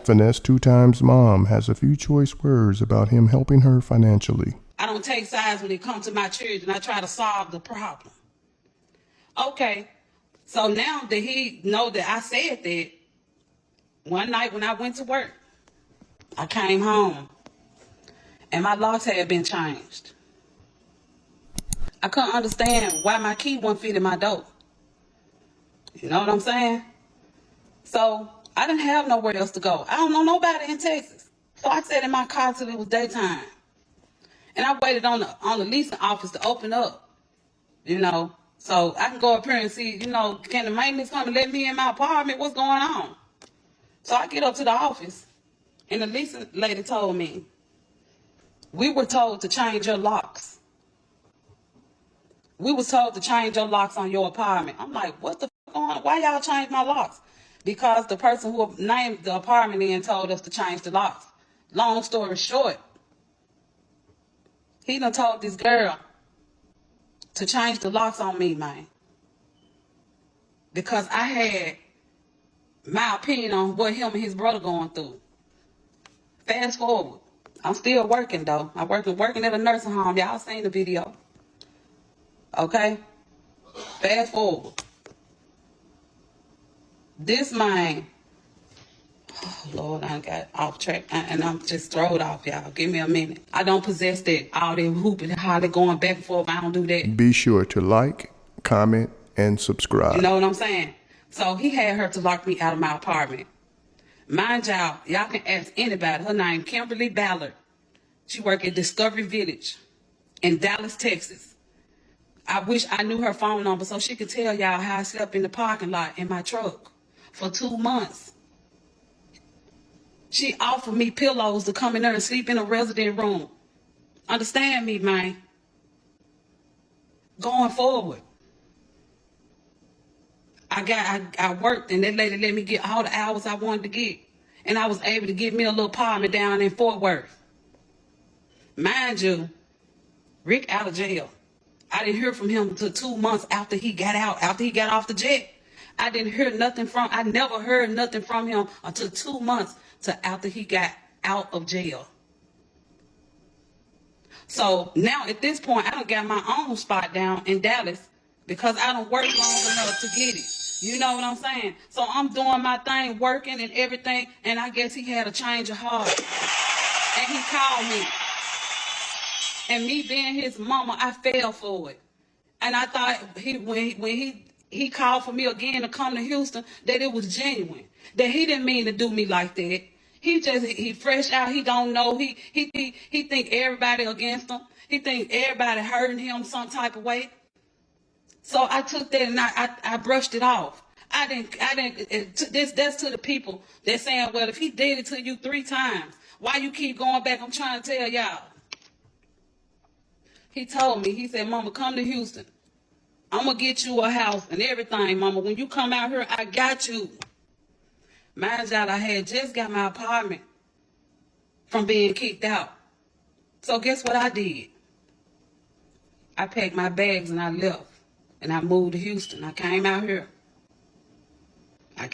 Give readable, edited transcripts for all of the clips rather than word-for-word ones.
Finesse2Tymes' mom has a few choice words about him helping her financially. I don't take sides when it comes to my children. I try to solve the problem. Okay, so now that he know that I said that, one night when I went to work, I came home and my locks had been changed. I couldn't understand why my key wasn't fitting my door. You know what I'm saying? So I didn't have nowhere else to go. I don't know nobody in Texas. So I sat in my car till it was daytime. And I waited on the leasing office to open up, so I can go up here and see, can the maintenance come and let me in my apartment? What's going on? So I get up to the office, and the leasing lady told me, we were told to change your locks. We was told to change your locks on your apartment. I'm like, what the fuck going on? Why y'all change my locks? Because the person who named the apartment in told us to change the locks. Long story short, he done told this girl to change the locks on me, man. Because I had my opinion on what him and his brother going through. Fast forward. I'm still working, though. I'm working at a nursing home. Y'all seen the video. Okay? Fast forward. This man, oh Lord, I got off track and I'm just throwed off, y'all. Give me a minute. I don't possess that. All that hooping, how they going back and forth. I don't do that. Be sure to like, comment, and subscribe. You know what I'm saying? So he had her to lock me out of my apartment. Mind y'all can ask anybody. Her name Kimberly Ballard. She worked at Discovery Village in Dallas, Texas. I wish I knew her phone number so she could tell y'all how I slept in the parking lot in my truck for 2 months. She offered me pillows to come in there and sleep in a resident room. Understand me, man. Going forward. I worked and that lady let me get all the hours I wanted to get. And I was able to get me a little apartment down in Fort Worth. Mind you, Rick out of jail. I didn't hear from him until 2 months after he got out, after he got off the jet. I never heard nothing from him until 2 months after he got out of jail. So now at this point, I done got my own spot down in Dallas because I don't work long enough to get it. You know what I'm saying? So I'm doing my thing, working and everything, and I guess he had a change of heart. And he called me. And me being his mama, I fell for it. And I thought when he called for me again to come to Houston, that it was genuine. That he didn't mean to do me like that. He fresh out, he don't know. He think everybody against him. He think everybody hurting him some type of way. So I took that and I brushed it off. That's to the people that's saying, well, if he did it to you 3 times, why you keep going back? I'm trying to tell y'all. He told me, he said, Mama, come to Houston. I'm going to get you a house and everything, Mama. When you come out here, I got you. Mind y'all, I had just got my apartment from being kicked out. So guess what I did? I packed my bags and I left. And I moved to Houston. I came out here. At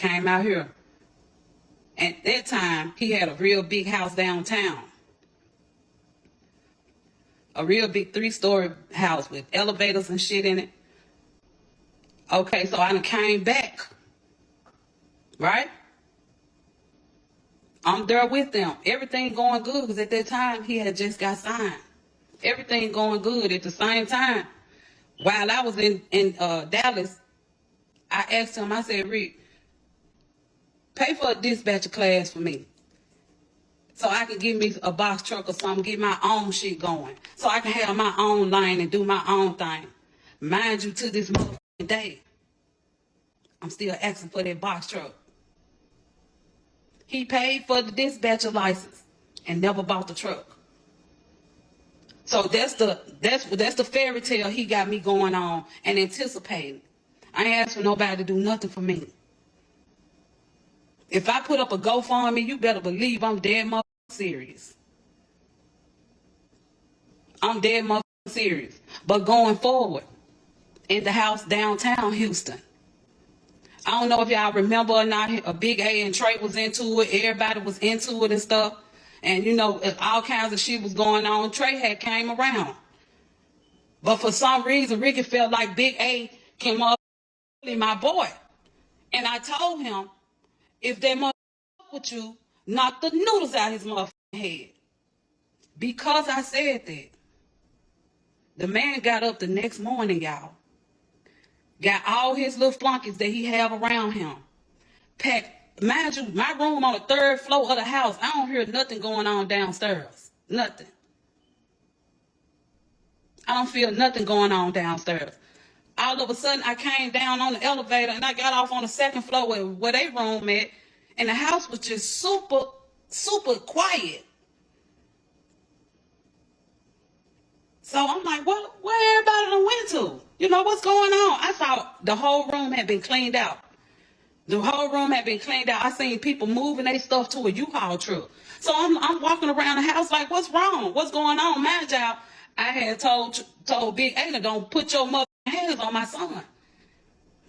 that time, he had a real big house downtown. A real big 3-story house with elevators and shit in it. Okay, so I done came back. Right? I'm there with them. Everything going good because at that time, he had just got signed. Everything going good at the same time. While I was in Dallas, I asked him, I said, Rick, pay for a dispatcher class for me. So I can get me a box truck or something, get my own shit going. So I can have my own lane and do my own thing. Mind you, to this motherfucking day, I'm still asking for that box truck. He paid for the dispatcher license and never bought the truck. So that's the fairy tale he got me going on and anticipating. I ain't asked for nobody to do nothing for me. If I put up a GoFundMe, you better believe I'm dead motherfucking serious. I'm dead motherfucking serious. But going forward, in the house downtown Houston, I don't know if y'all remember or not, a Big A and Trey was into it. Everybody was into it and stuff. And, you know, if all kinds of shit was going on, Trey had came around. But for some reason, Ricky felt like Big A came up with my boy. And I told him, if that motherfucker with you, knock the noodles out his motherfucking head. Because I said that, the man got up the next morning, y'all. Got all his little flunkies that he have around him. Packed, mind you, my room on the 3rd floor of the house. I don't hear nothing going on downstairs. Nothing. I don't feel nothing going on downstairs. All of a sudden, I came down on the elevator and I got off on the 2nd floor where they room at. And the house was just super, super quiet. So I'm like, where everybody done went to? You know, what's going on? I thought the whole room had been cleaned out. The whole room had been cleaned out. I seen people moving their stuff to a U-Haul truck. So I'm walking around the house like, what's wrong? What's going on? Mind y'all, I had told Big A, don't put your mother hands on my son.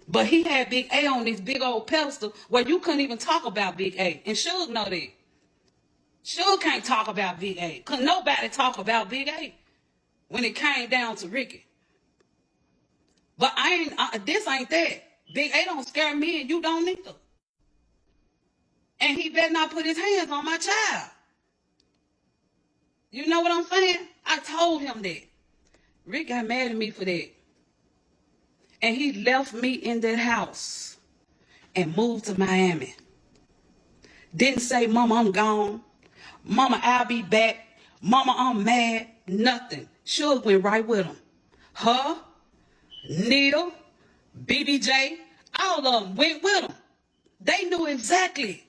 But he had Big A on this big old pedestal where you couldn't even talk about Big A. And Suge know that. Suge can't talk about Big A. Couldn't nobody talk about Big A when it came down to Ricky. But this ain't that. Big A don't scare me and you don't either. And he better not put his hands on my child. You know what I'm saying? I told him that. Rick got mad at me for that. And he left me in that house and moved to Miami. Didn't say, Mama, I'm gone. Mama, I'll be back. Mama, I'm mad. Nothing. Suge went right with him. Her, Needle, BBJ, all of them went with him. They knew exactly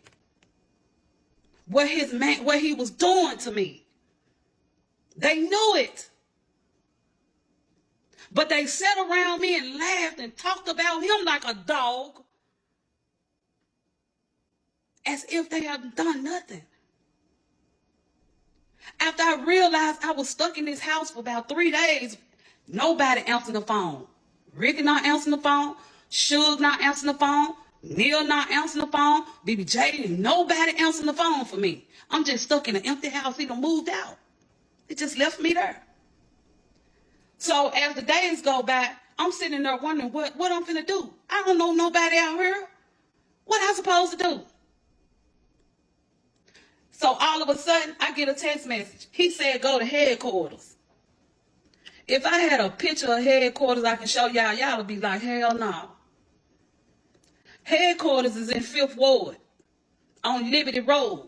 what he was doing to me. They knew it. But they sat around me and laughed and talked about him like a dog, as if they had done nothing. After I realized I was stuck in this house for about 3 days, nobody answered the phone. Ricky not answering the phone. Suge not answering the phone. Neil not answering the phone. BBJ, nobody answering the phone for me. I'm just stuck in an empty house. He done moved out. It just left me there. So as the days go by, I'm sitting there wondering what I'm finna do. I don't know nobody out here. What I supposed to do? So all of a sudden, I get a text message. He said, go to headquarters. If I had a picture of headquarters I can show y'all, y'all would be like, hell no. Headquarters is in 5th Ward on Liberty Road.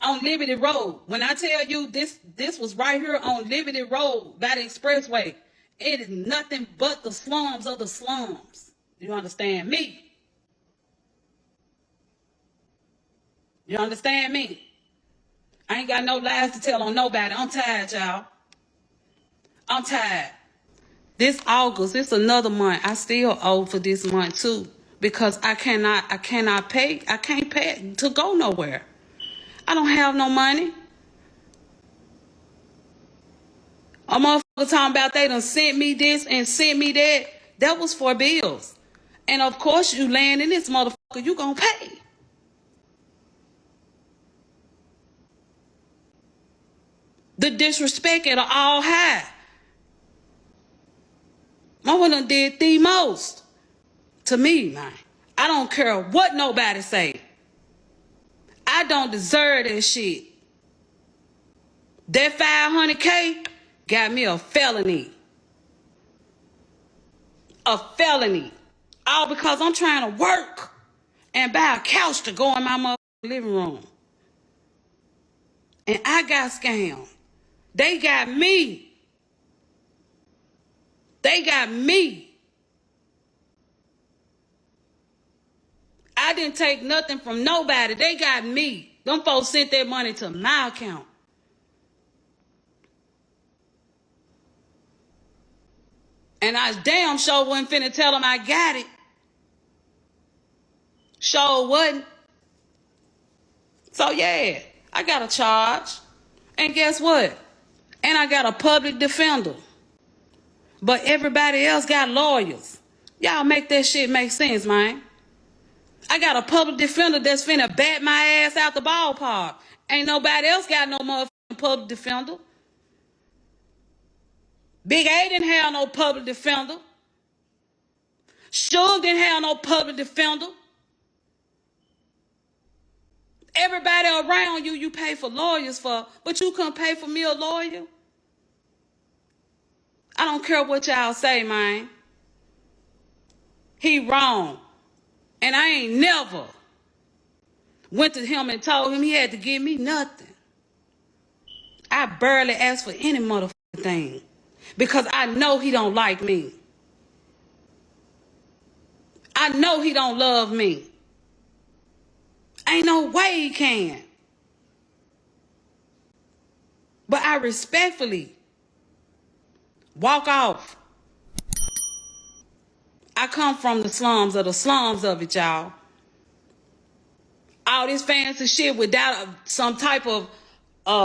On Liberty Road. When I tell you this was right here on Liberty Road by the expressway, it is nothing but the slums of the slums. You understand me? You understand me? I ain't got no lies to tell on nobody. I'm tired, y'all. I'm tired. This August, it's another month. I still owe for this month too. Because I cannot pay. I can't pay to go nowhere. I don't have no money. A motherfucker talking about they done sent me this and sent me that. That was for bills. And of course you land in this motherfucker, you gonna pay. The disrespect at all high. My one done did the most to me, man. I don't care what nobody say. I don't deserve that shit. That $500K got me a felony. A felony. All because I'm trying to work and buy a couch to go in my motherfucking living room. And I got scammed. They got me. They got me. I didn't take nothing from nobody. They got me. Them folks sent their money to my account. And I damn sure wasn't finna tell them I got it. Sure wasn't. So yeah, I got a charge. And guess what? And I got a public defender. But everybody else got lawyers. Y'all make that shit make sense, man. I got a public defender that's finna bat my ass out the ballpark. Ain't nobody else got no motherfucking public defender. Big A didn't have no public defender. Suge didn't have no public defender. Everybody around you, you pay for lawyers for, but you couldn't pay for me a lawyer. I don't care what y'all say, man. He wrong. And I ain't never went to him and told him he had to give me nothing. I barely asked for any motherfucking thing because I know he don't like me. I know he don't love me. Ain't no way he can. But I respectfully walk off. I come from the slums of it, y'all. All this fancy shit without some type of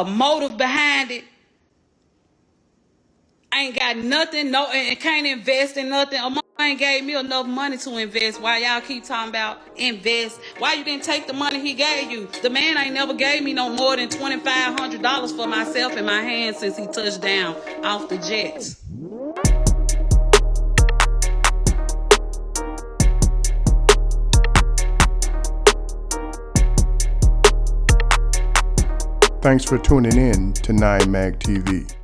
motive behind it. I ain't got nothing, no, and can't invest in nothing. A mother ain't gave me enough money to invest. Why y'all keep talking about invest? Why you didn't take the money he gave you? The man ain't never gave me no more than $2,500 for myself in my hand since he touched down off the jets. Thanks for tuning in to 9 Mag TV.